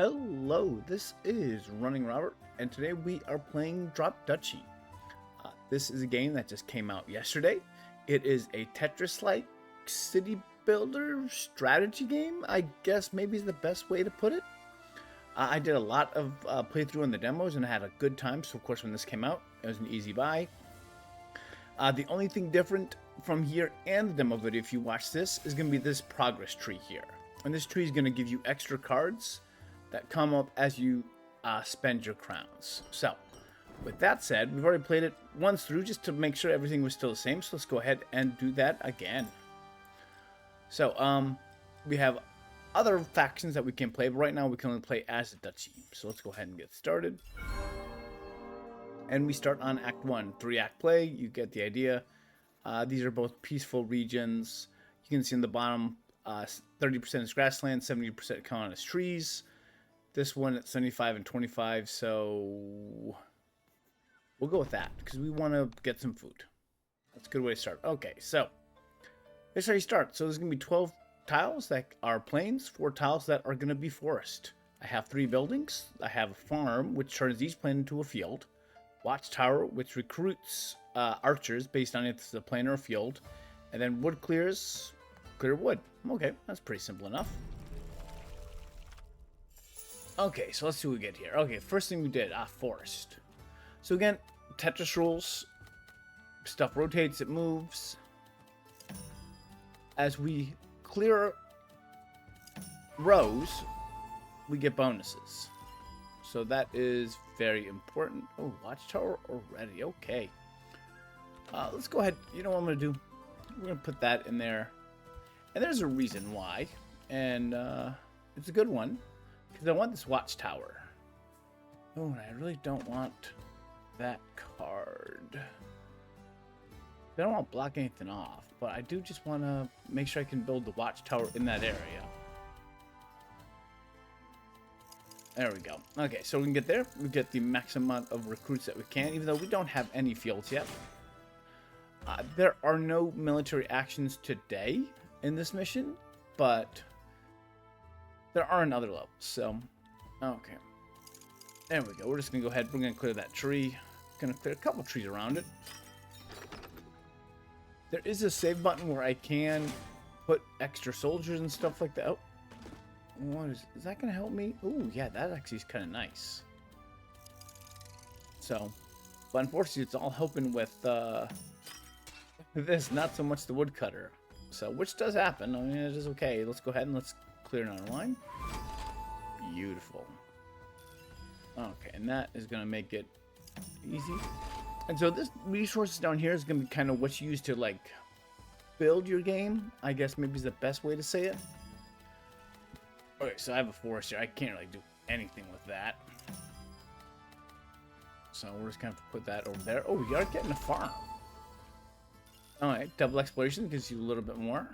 Hello, this is RunningRobert, and today we are playing Duchy. This is a game that just came out yesterday. It is a Tetris-like city builder strategy game, I guess maybe is the best way to put it. I did a lot of playthrough in the demos and I had a good time, so of course when this came out, it was an easy buy. The only thing different from here and the demo video, if you watch this, is going to be this progress tree here. And this tree is going to give you extra cards that come up as you spend your crowns. So, with that said, we've already played it once through just to make sure everything was still the same. So let's go ahead and do that again. So, we have other factions that we can play, but right now we can only play as the Duchy. So let's go ahead and get started. And we start on Act 1, 3-act play. You get the idea. These are both peaceful regions. You can see in the bottom, 30% is grassland, 70% count as trees. This one at 75 and 25, so we'll go with that because we want to get some food. That's a good way to start. Okay, so here's how you start. So there's going to be 12 tiles that are plains, 4 tiles that are going to be forest. I have 3 buildings. I have a farm, which turns each plain into a field. Watchtower, which recruits archers based on if it's a plain or a field. And then wood clears, clear wood. Okay, that's pretty simple enough. Okay, so let's see what we get here. Okay, first thing we did, forest. So again, Tetris rules. Stuff rotates, it moves. As we clear rows, we get bonuses. So that is very important. Oh, watchtower already. Okay. Let's go ahead. You know what I'm going to do? We're going to put that in there. And there's a reason why. And it's a good one. Because I want this watchtower. Oh, and I really don't want that card. I don't want to block anything off, but I do just want to make sure I can build the watchtower in that area. There we go. Okay, so we can get there. We get the maximum amount of recruits that we can, even though we don't have any fields yet. There are no military actions today in this mission, but there are in other levels, so, okay. There we go. We're just going to go ahead. We're going to clear that tree. Going to clear a couple trees around it. There is a save button where I can put extra soldiers and stuff like that. Oh, what is that going to help me? Oh, yeah, that actually is kind of nice. So, but unfortunately, it's all helping with this, not so much the woodcutter. So, which does happen. I mean, it is okay. Let's go ahead and let's clear another line. Beautiful. Okay, and that is going to make it easy. And so this resources down here is going to be kind of what you use to, like, build your game. I guess maybe is the best way to say it. Okay, so I have a forest here. I can't really do anything with that. So we're just going to have to put that over there. Oh, we are getting a farm. Alright, double exploration gives you a little bit more.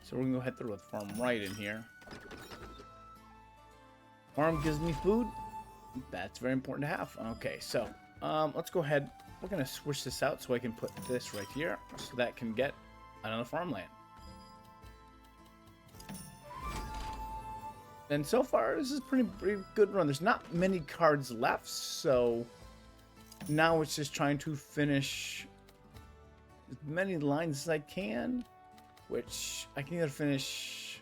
So we're going to go ahead through with farm right in here. Farm gives me food. That's very important to have. Okay, so let's go ahead. We're going to switch this out so I can put this right here so that can get another farmland. And so far, this is pretty good run. There's not many cards left, so now it's just trying to finish as many lines as I can, which I can either finish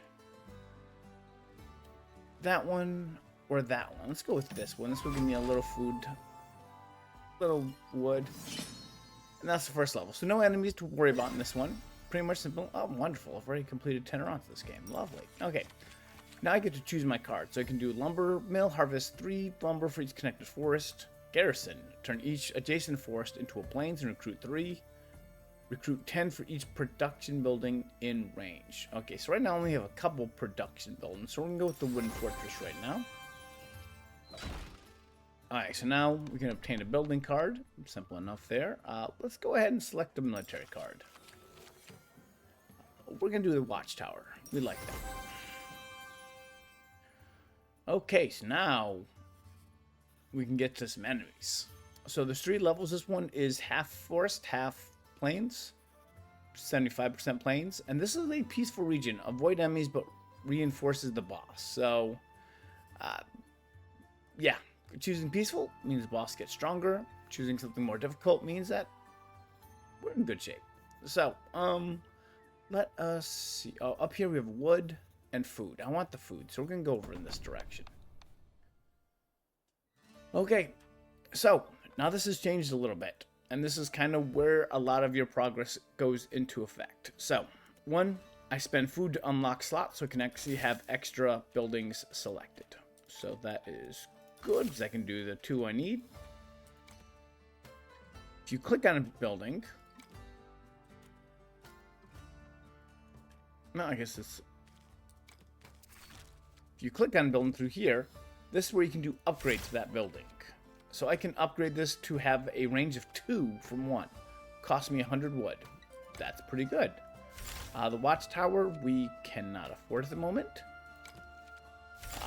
that one or that one. Let's go with this one. This will give me a little food, little wood, and that's the first level. So no enemies to worry about in this one. Pretty much simple. Oh, wonderful. I've already completed 10 rounds of this game. Lovely. Okay. Now I get to choose my card. So I can do lumber mill, harvest 3 lumber for each connected forest. Garrison, turn each adjacent forest into a plains and recruit 3. Recruit 10 for each production building in range. Okay, so right now I only have a couple production buildings, so we're going to go with the wooden fortress right now. Alright, so now we can obtain a building card. Simple enough there. Let's go ahead and select a military card. We're going to do the watchtower. We like that. Okay, so now we can get to some enemies. So there's 3 levels. This one is half forest, half plains, 75% plains, and this is a peaceful region. Avoid enemies, but reinforces the boss. So Yeah, choosing peaceful means the boss gets stronger. Choosing something more difficult means that we're in good shape. So, let us see. Oh, up here we have wood and food. I want the food, so we're gonna go over in this direction. Okay, so now this has changed a little bit, and this is kind of where a lot of your progress goes into effect. So, one, I spend food to unlock slots, so I can actually have extra buildings selected. So that is good, because I can do the 2 I need. If you click on a building, no, I guess it's, if you click on a building through here, this is where you can do upgrades to that building. So I can upgrade this to have a range of 2 from 1. Cost me 100 wood. That's pretty good. The watchtower we cannot afford at the moment.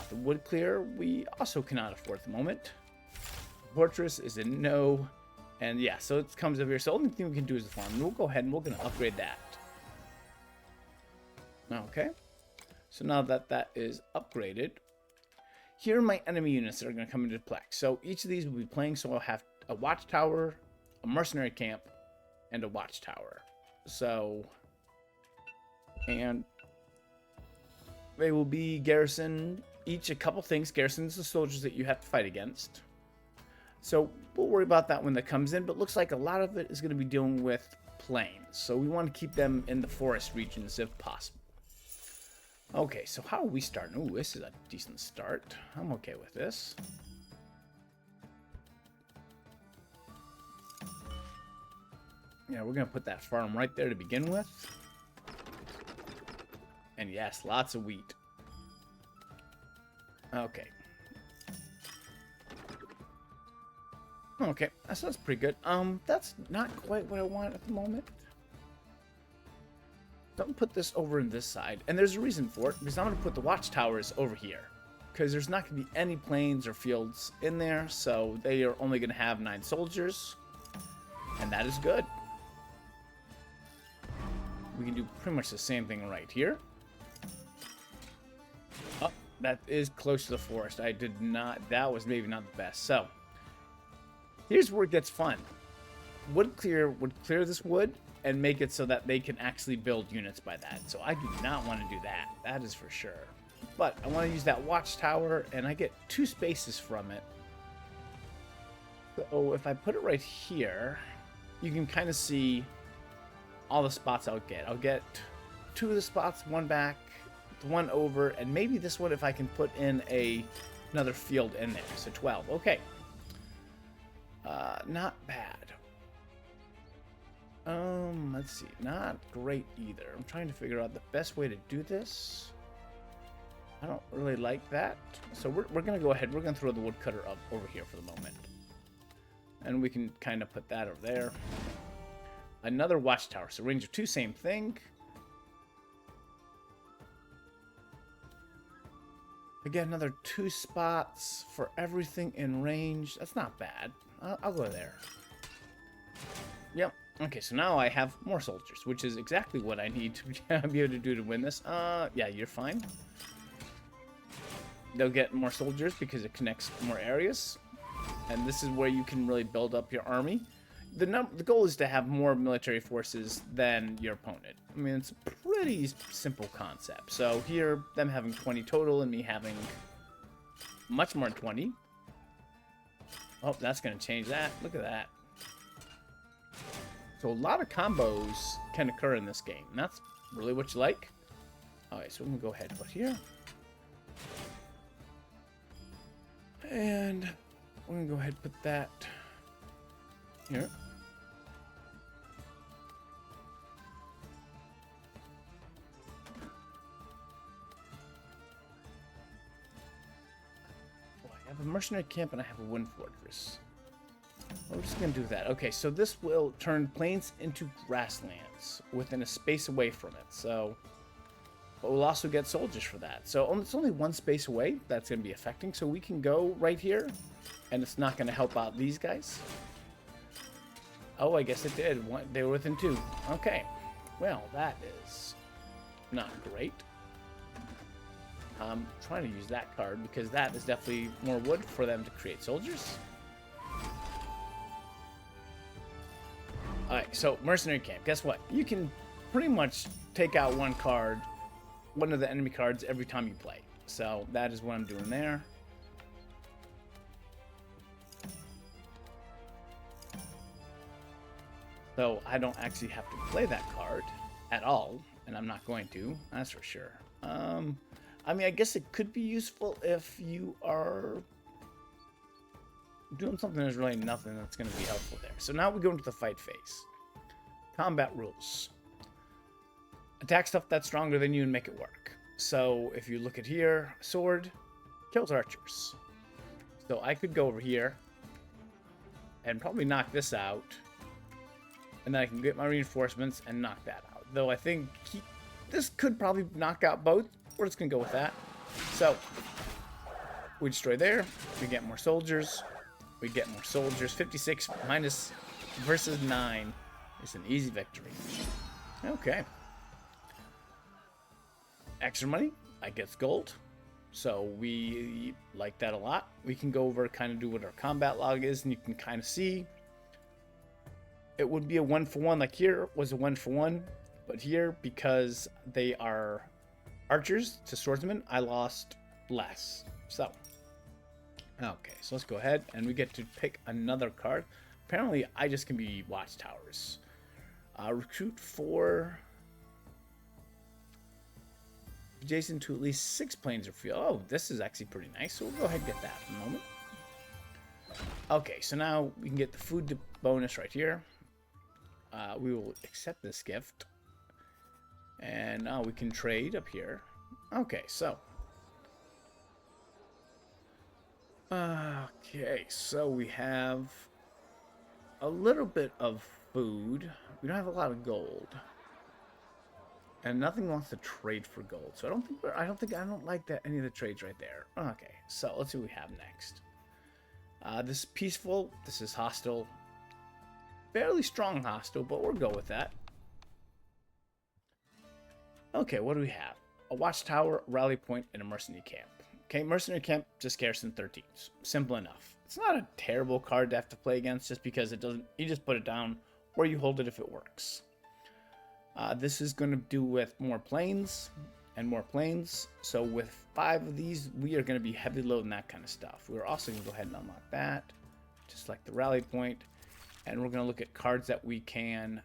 The wood clear we also cannot afford at the moment. Fortress is a no. And yeah, so it comes over here. So the only thing we can do is the farm. And we'll go ahead and we're going to upgrade that. Okay. So now that that is upgraded, here are my enemy units that are going to come into play. So each of these will be playing. So I'll have a watchtower, a mercenary camp, and a watchtower. So, and they will be garrison, each a couple things. Garrisons the soldiers that you have to fight against. So we'll worry about that when that comes in, but looks like a lot of it is going to be dealing with plains. So we want to keep them in the forest regions if possible. Okay, so how are we starting? Ooh, this is a decent start. I'm okay with this. Yeah, we're going to put that farm right there to begin with. And yes, lots of wheat. Okay. Okay, that sounds pretty good. That's not quite what I want at the moment. Don't put this over in this side. And there's a reason for it, because I'm going to put the watchtowers over here. Because there's not going to be any plains or fields in there, so they are only going to have 9 soldiers. And that is good. We can do pretty much the same thing right here. Oh, that is close to the forest. I did not, that was maybe not the best. So, here's where it gets fun. Wood clear would clear this wood and make it so that they can actually build units by that. So I do not want to do that. That is for sure. But I want to use that watchtower, and I get 2 spaces from it. So if I put it right here, you can kind of see all the spots I'll get. I'll get 2 of the spots, 1 back, 1 over, and maybe this one if I can put in another field in there. So 12. Okay. Not bad. Let's see. Not great either. I'm trying to figure out the best way to do this. I don't really like that. So we're going to go ahead. We're going to throw the woodcutter up over here for the moment. And we can kind of put that over there. Another watchtower. So range of 2, same thing. Again, another 2 spots for everything in range. That's not bad. I'll go there. Yep. Okay, so now I have more soldiers, which is exactly what I need to be able to do to win this. Yeah, you're fine. They'll get more soldiers because it connects more areas. And this is where you can really build up your army. The goal is to have more military forces than your opponent. I mean, it's a pretty simple concept. So here, them having 20 total and me having much more than 20. Oh, that's going to change that. Look at that. So a lot of combos can occur in this game. And that's really what you like. Alright, so we're going to go ahead and put here. And we're going to go ahead and put that here. Oh, I have a mercenary camp and I have a wind fortress. We're just going to do that. Okay, so this will turn plains into grasslands within a space away from it. So we'll also get soldiers for that. So it's only 1 space away that's going to be affecting. So we can go right here, and it's not going to help out these guys. Oh, I guess it did. They were within 2. Okay. Well, that is not great. I'm trying to use that card because that is definitely more wood for them to create soldiers. Alright, so mercenary camp. Guess what? You can pretty much take out one card, one of the enemy cards every time you play. So that is what I'm doing there. So I don't actually have to play that card at all, and I'm not going to, that's for sure. I mean, I guess it could be useful if you are doing something there's really nothing that's going to be helpful there. So now we go into the fight phase. Combat rules. Attack stuff that's stronger than you and make it work. So if you look at here, sword kills archers. So I could go over here and probably knock this out. And then I can get my reinforcements and knock that out. Though I think this could probably knock out both. We're just going to go with that. So we destroy there. We get more soldiers. We get more soldiers. 56 minus versus 9 is an easy victory. Okay. Extra money. I get gold. So we like that a lot. We can go over kind of do what our combat log is, and you can kind of see it would be a 1-for-1. Like here was a 1-for-1, but here, because they are archers to swordsmen, I lost less. So okay, so let's go ahead and we get to pick another card. Apparently I just can be watchtowers. Recruit 4 adjacent to at least 6 planes or field. Oh, this is actually pretty nice, so we'll go ahead and get that in a moment. Okay, so now we can get the food bonus right here. We will accept this gift. And now we can trade up here. Okay, so. Okay, so we have a little bit of food. We don't have a lot of gold. And nothing wants to trade for gold. So I don't like that any of the trades right there. Okay, so let's see what we have next. This is peaceful. This is hostile. Fairly strong hostile, but we'll go with that. Okay, what do we have? A watchtower, rally point, and a mercenary camp. Okay, mercenary camp, just garrison 13s. Simple enough. It's not a terrible card to have to play against just because it doesn't, you just put it down or you hold it if it works. This is going to do with more planes and more planes. So with 5 of these, we are going to be heavy loading that kind of stuff. We're also going to go ahead and unlock that, just like the rally point. And we're going to look at cards that we can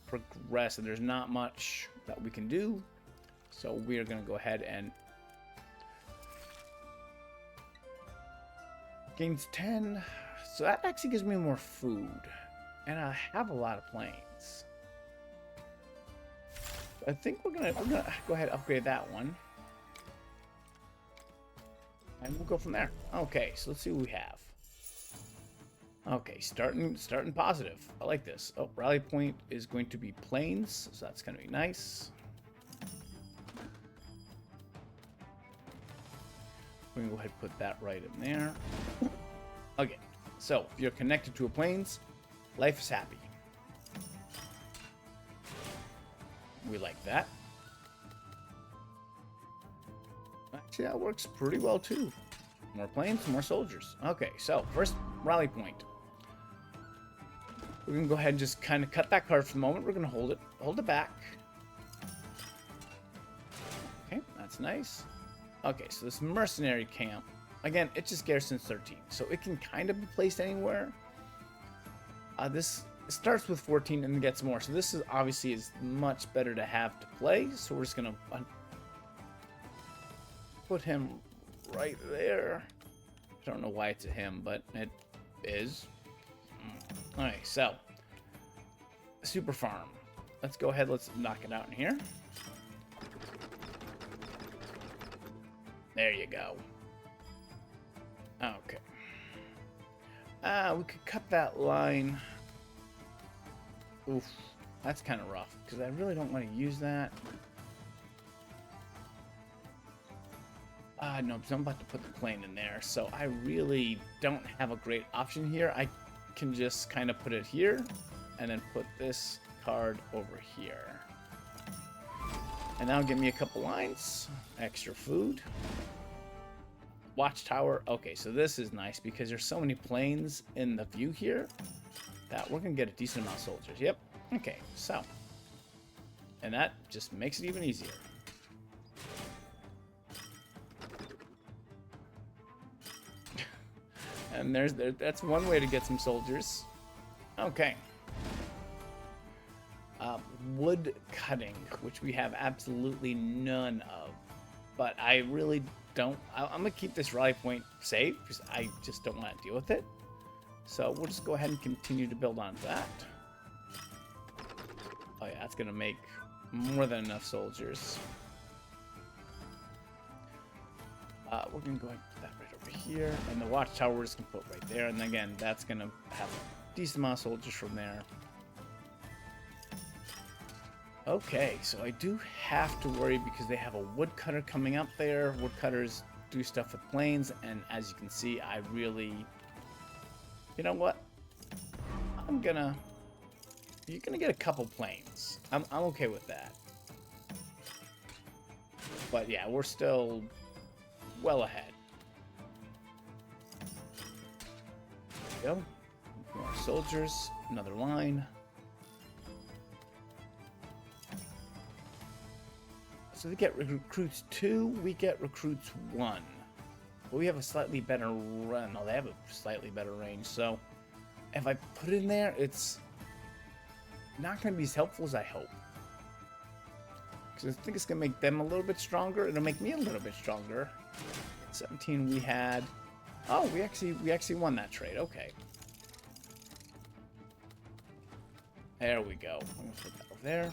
progress. And there's not much that we can do. So we are going to go ahead and gains 10. So that actually gives me more food. And I have a lot of planes. I think we're gonna go ahead and upgrade that one. And we'll go from there. Okay, so let's see what we have. Okay, starting positive. I like this. Oh, rally point is going to be planes, so that's gonna be nice. We're gonna go ahead and put that right in there. Okay, so if you're connected to a planes, life is happy. We like that. Actually, that works pretty well too. More planes, more soldiers. Okay, so first rally point. We're gonna go ahead and just kind of cut that card for the moment. We're gonna hold it back. Okay, that's nice. Okay, so this mercenary camp, again, it just garrisons 13, so it can kind of be placed anywhere. This starts with 14 and gets more, so this is obviously is much better to have to play. So we're just gonna put him right there. I don't know why it's a him, but it is. Alright, so super farm. Let's go ahead, let's knock it out in here. There you go. Okay. We could cut that line. Oof, that's kind of rough, because I really don't want to use that. No, because I'm about to put the plane in there, so I really don't have a great option here. I can just kind of put it here, and then put this card over here. And now give me a couple lines. Extra food. Watchtower. Okay, so this is nice because there's so many planes in the view here that we're going to get a decent amount of soldiers. Yep. Okay, so. And that just makes it even easier. And that's one way to get some soldiers. Okay. Wood cutting, which we have absolutely none of. But I really don't. I'm going to keep this rally point safe because I just don't want to deal with it. So we'll just go ahead and continue to build on that. Oh yeah, that's going to make more than enough soldiers. We're going to go ahead and put that right over here. And the watchtower we're just going to put right there. And again, that's going to have a decent amount of soldiers from there. Okay, so I do have to worry because they have a woodcutter coming up there. Woodcutters do stuff with planes, and as you can see, I really... You know what? You're gonna get a couple planes. I'm okay with that. But yeah, we're still well ahead. There we go. More soldiers, another line. So they get recruits 2, we get recruits 1. But we have a slightly better run. No, they have a slightly better range. So if I put it in there, it's not going to be as helpful as I hope. Because I think it's going to make them a little bit stronger. It'll make me a little bit stronger. 17 we had. Oh, we actually won that trade. Okay. There we go. I'm going to put that over there.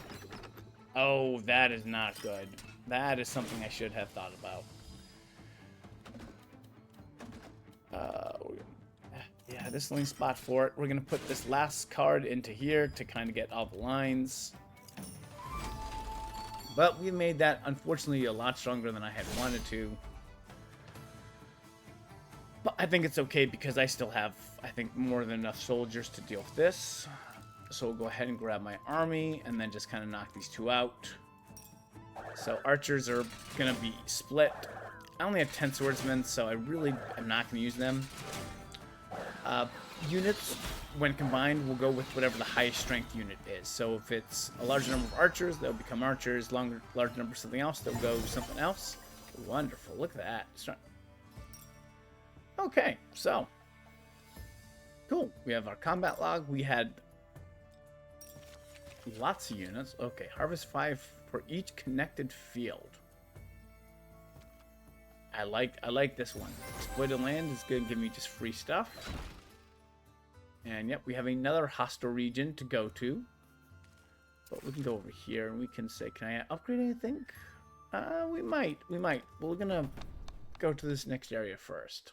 Oh, that is not good. That is something I should have thought about. Yeah, this is the only spot for it. We're going to put this last card into here to kind of get all the lines. But we made that, unfortunately, a lot stronger than I had wanted to. But I think it's okay because I still have, I think, more than enough soldiers to deal with this. So we'll go ahead and grab my army and then just kind of knock these two out. So archers are going to be split. I only have 10 swordsmen, so I really am not going to use them. Units, when combined, will go with whatever the highest strength unit is. So if it's a large number of archers, they'll become archers. Large number of something else, they'll go something else. Wonderful. Look at that. Okay, so. Cool. We have our combat log. We had lots of units. Okay, harvest 5 for each connected field. I like this one. Exploited land is going to give me just free stuff. And yep, we have another hostile region to go to. But we can go over here and we can say, can I upgrade anything? We might. But we're going to go to this next area first.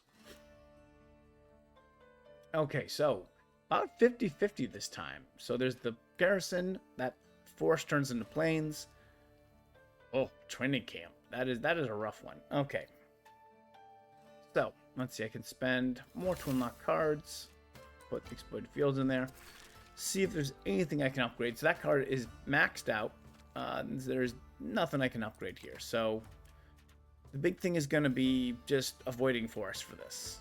Okay, so about 50-50 this time. So there's the garrison, that forest turns into plains. Oh, training camp. That is a rough one. Okay. So, let's see, I can spend more to unlock cards. Put the exploited fields in there. See if there's anything I can upgrade. So that card is maxed out. There's nothing I can upgrade here. So, the big thing is going to be just avoiding forest for this.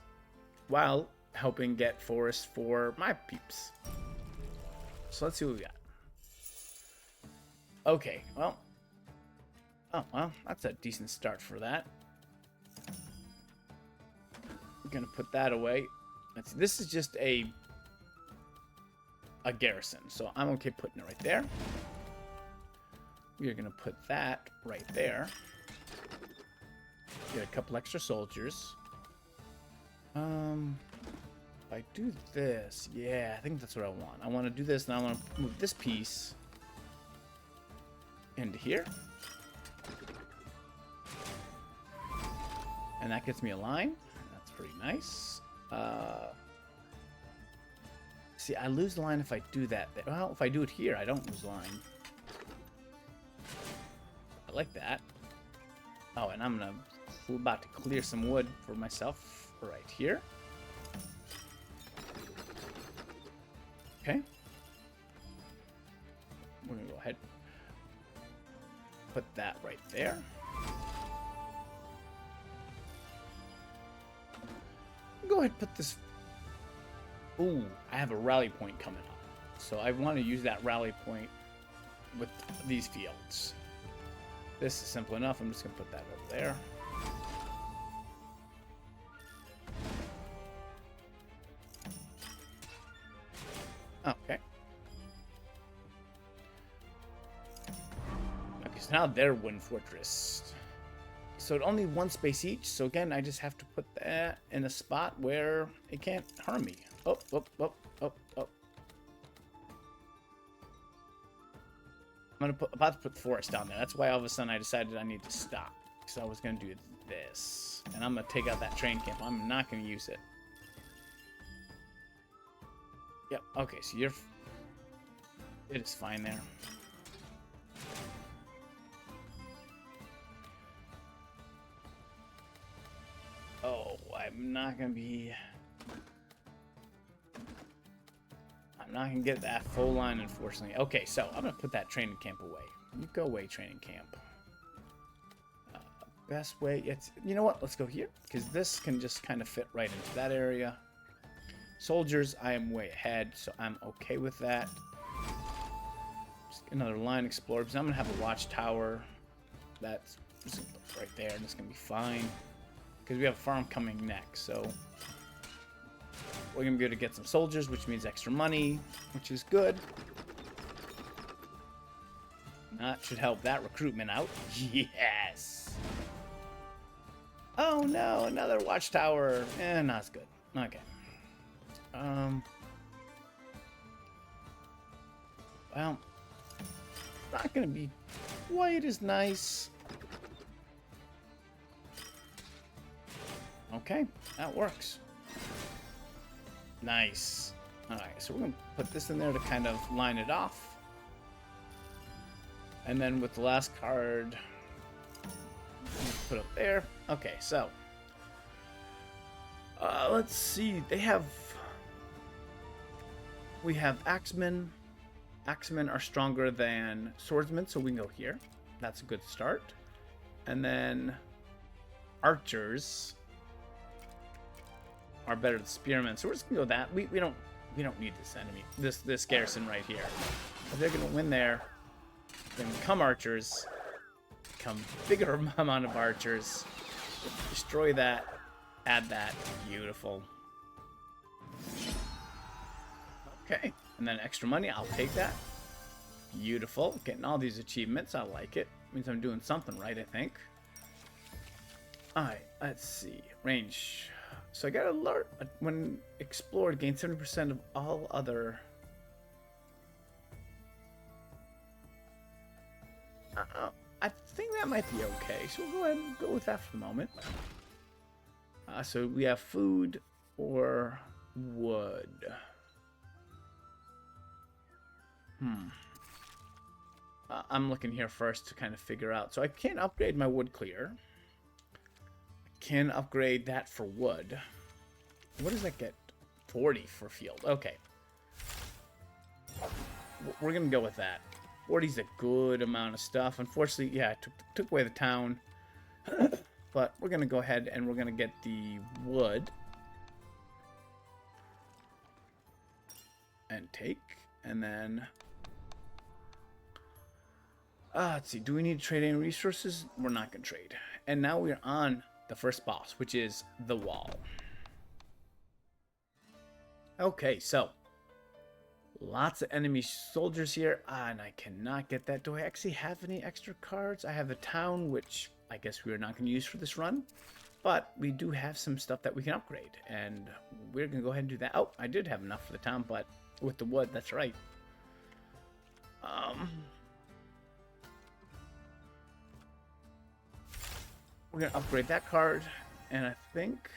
While helping get forest for my peeps. So let's see what we got. Okay, well. Oh, well, that's a decent start for that. I'm gonna put that away. This is just a garrison, so I'm okay putting it right there. We are gonna put that right there. Get a couple extra soldiers. If I do this, yeah, I think that's what I want. I want to do this, and I want to move this piece into here. And that gets me a line. That's pretty nice. See, I lose the line if I do that. Well, if I do it here, I don't lose line. I like that. Oh, and I'm about to clear some wood for myself right here. Okay. We're going to go ahead. put that right there. Go ahead and put this. Ooh, I have a rally point coming up. So I want to use that rally point with these fields. This is simple enough. I'm just going to put that over there. Okay. Okay, so now they're wooden fortress. So it's only one space each. So again, I just have to put that in a spot where it can't harm me. Oh, oh, oh, oh, oh. I'm about to put the forest down there. That's why all of a sudden I decided I need to stop. Because I was going to do this. And I'm going to take out that train camp. I'm not going to use it. Yep. Okay, so you're... It is fine there. Oh, I'm not going to be... I'm not going to get that full line, unfortunately. Okay, so I'm going to put that training camp away. You go away, training camp. Best way... It's, you know what? Let's go here. Because this can just kind of fit right into that area. Soldiers, I am way ahead, so I'm okay with that. Just another line explored. Because I'm going to have a watchtower. That's right there, and it's going to be fine. Because we have a farm coming next, so... We're going to be able to get some soldiers, which means extra money, which is good. That should help that recruitment out. Yes! Oh no, another watchtower. Not as good. Okay. Well, not going to be quite as nice. Okay, that works. Nice. Alright, so we're going to put this in there to kind of line it off. And then with the last card, put it there. Okay, so. Let's see. They have... We have axemen. Axemen are stronger than swordsmen, so we can go here. That's a good start. And then archers are better than spearmen, so we're just gonna go that. We don't need this enemy, this garrison right here. If they're gonna win there, then come archers, come bigger amount of archers, destroy that, add that, beautiful. Okay, and then extra money, I'll take that. Beautiful, getting all these achievements, I like it. Means I'm doing something right, I think. All right, let's see, range. So I got alert when explored, gain 70% of all other. I think that might be okay. So we'll go ahead and go with that for the moment. So we have food or wood. I'm looking here first to kind of figure out. So I can't upgrade my wood clear. Can upgrade that for wood. What does that get? 40 for field. Okay. We're going to go with that. 40 is a good amount of stuff. Unfortunately, yeah, I took away the town. But we're going to go ahead and we're going to get the wood. And take. And then... let's see. Do we need to trade any resources? We're not going to trade. And now we're on... the first boss, which is the wall. Okay, so lots of enemy soldiers here, and I cannot get that. Do I actually have any extra cards? I have the town, which I guess we're not going to use for this run, but we do have some stuff that we can upgrade, and we're going to go ahead and do that. Oh, I did have enough for the town, but with the wood, that's right. We're going to upgrade that card, and I think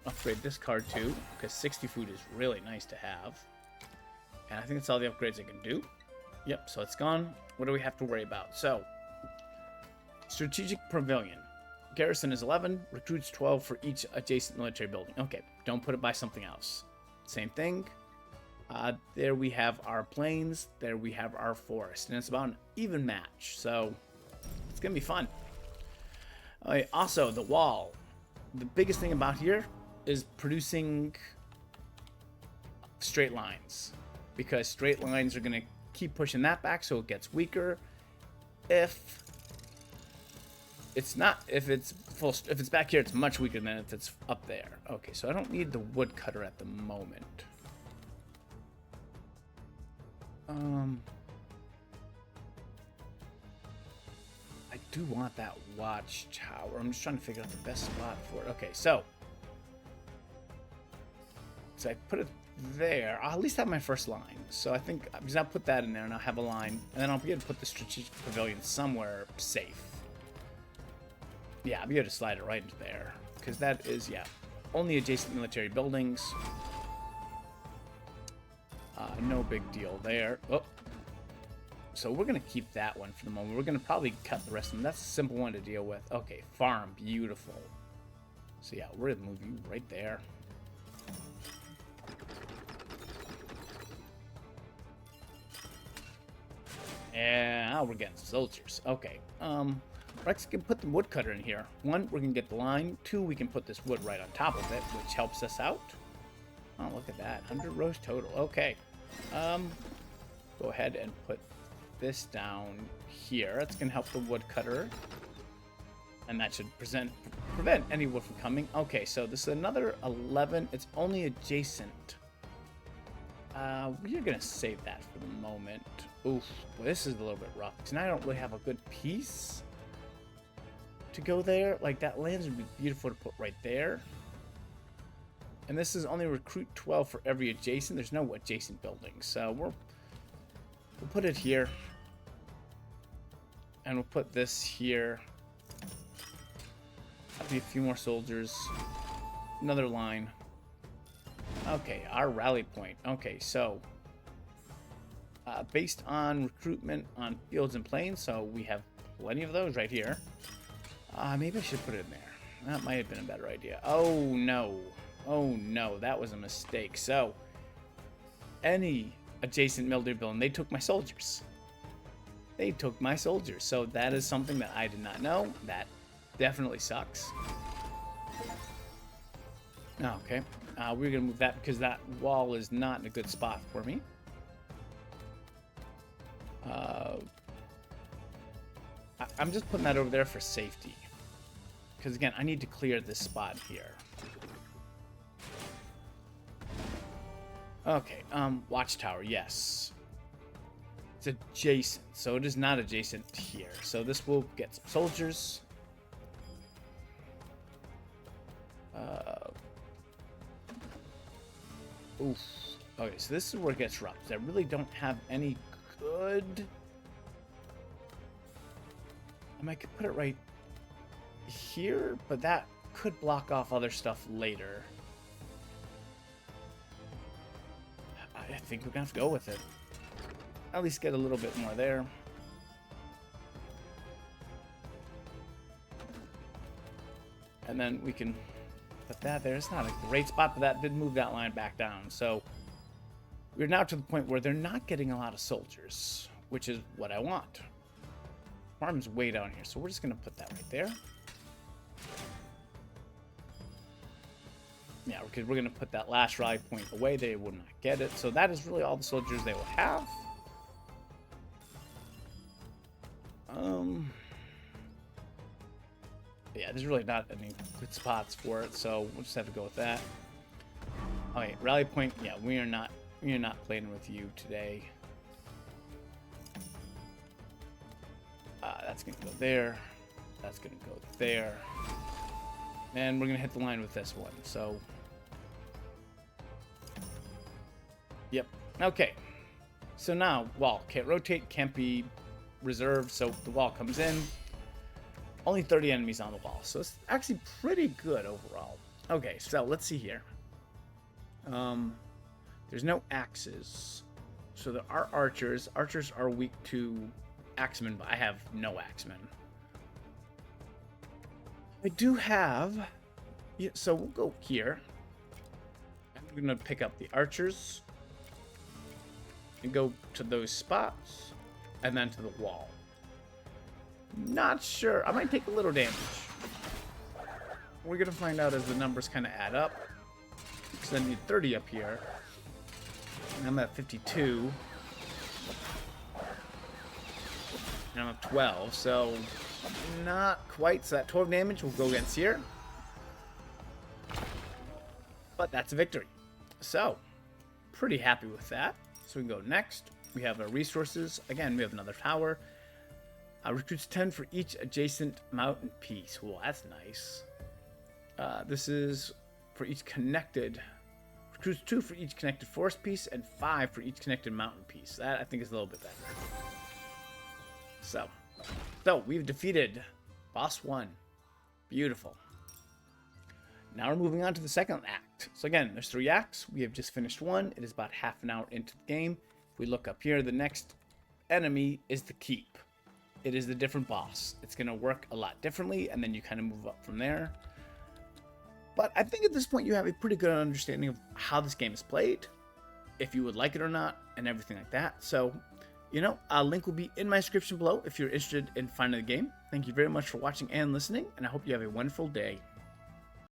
upgrade this card too, because 60 food is really nice to have. And I think that's all the upgrades I can do. Yep, so it's gone. What do we have to worry about? So, strategic pavilion. Garrison is 11, recruits 12 for each adjacent military building. Okay, don't put it by something else. Same thing. There we have our plains, there we have our forest, and it's about an even match, so it's gonna be fun. Also, the wall. The biggest thing about here is producing straight lines, because straight lines are gonna keep pushing that back so it gets weaker. If it's back here, it's much weaker than if it's up there. Okay, so I don't need the woodcutter at the moment. I do want that watchtower. I'm just trying to figure out the best spot for it. Okay, so I put it there. I'll at least have my first line. So I think because I'll put that in there and I'll have a line, and then I'll be able to put the strategic pavilion somewhere safe. Yeah, I'll be able to slide it right into there, because that is, yeah, only adjacent military buildings. No big deal there. Oh, so we're gonna keep that one for the moment. We're gonna probably cut the rest of them. That's a simple one to deal with. Okay, farm, beautiful. So yeah, we're gonna move you right there. And now we're getting soldiers. Okay. Rex can put the woodcutter in here. One, we're gonna get the line. Two, we can put this wood right on top of it, which helps us out. Oh, look at that. 100 rows total. Okay. Go ahead and put this down here. It's gonna help the woodcutter. And that should prevent any wood from coming. Okay, so this is another 11. It's only adjacent. We're gonna save that for the moment. Oof, well, this is a little bit rough, because now I don't really have a good piece to go there. Like, that lands would be beautiful to put right there. And this is only recruit 12 for every adjacent. There's no adjacent buildings, so we'll put it here. And we'll put this here. That'll be a few more soldiers. Another line. Okay, our rally point. Okay, so based on recruitment on fields and plains, so we have plenty of those right here. Maybe I should put it in there. That might have been a better idea. Oh no. Oh no, that was a mistake. So, any adjacent military building, they took my soldiers. They took my soldiers. So that is something that I did not know. That definitely sucks. Okay. We're going to move that because that wall is not in a good spot for me. I'm just putting that over there for safety. Because again, I need to clear this spot here. Okay, watchtower, yes. It's adjacent, so it is not adjacent here. So this will get some soldiers. Oof. Okay, so this is where it gets rough. I really don't have any good... I could put it right here, but that could block off other stuff later. I think we're gonna have to go with it. At least get a little bit more there. And then we can put that there. It's not a great spot, but that did move that line back down. So we're now to the point where they're not getting a lot of soldiers, which is what I want. Farm's way down here, so we're just gonna put that right there. Yeah, because we're going to put that last rally point away. They will not get it. So that is really all the soldiers they will have. Yeah, there's really not any good spots for it, so we'll just have to go with that. Okay, rally point. Yeah, we are not playing with you today. That's going to go there. That's going to go there. And we're going to hit the line with this one, so... Yep. Okay. So now, wall. Can't rotate, can't be reserved, so the wall comes in. Only 30 enemies on the wall, so it's actually pretty good overall. Okay, so let's see here. There's no axes. So there are archers. Archers are weak to axemen, but I have no axemen. I do have... Yeah, so we'll go here. I'm going to pick up the archers. and go to those spots and then to the wall. Not sure. I might take a little damage. We're going to find out as the numbers kind of add up. Because I need 30 up here. And I'm at 52. And I'm at 12, so not quite. So that 12 damage will go against here. But that's a victory. So, pretty happy with that. So we can go next. We have our resources. Again, we have another tower. Recruits 10 for each adjacent mountain piece. Well, that's nice. This is for each connected. Recruits 2 for each connected forest piece and 5 for each connected mountain piece. That I think is a little bit better. So we've defeated boss 1. Beautiful. Now we're moving on to the second act. So again, there's 3 acts. We have just finished one. It is about half an hour into the game. If we look up here, the next enemy is the keep. It is the different boss. It's going to work a lot differently, and then you kind of move up from there. But I think at this point you have a pretty good understanding of how this game is played, if you would like it or not, and everything like that. So, you know, a link will be in my description below if you're interested in finding the game. Thank you very much for watching and listening, and I hope you have a wonderful day.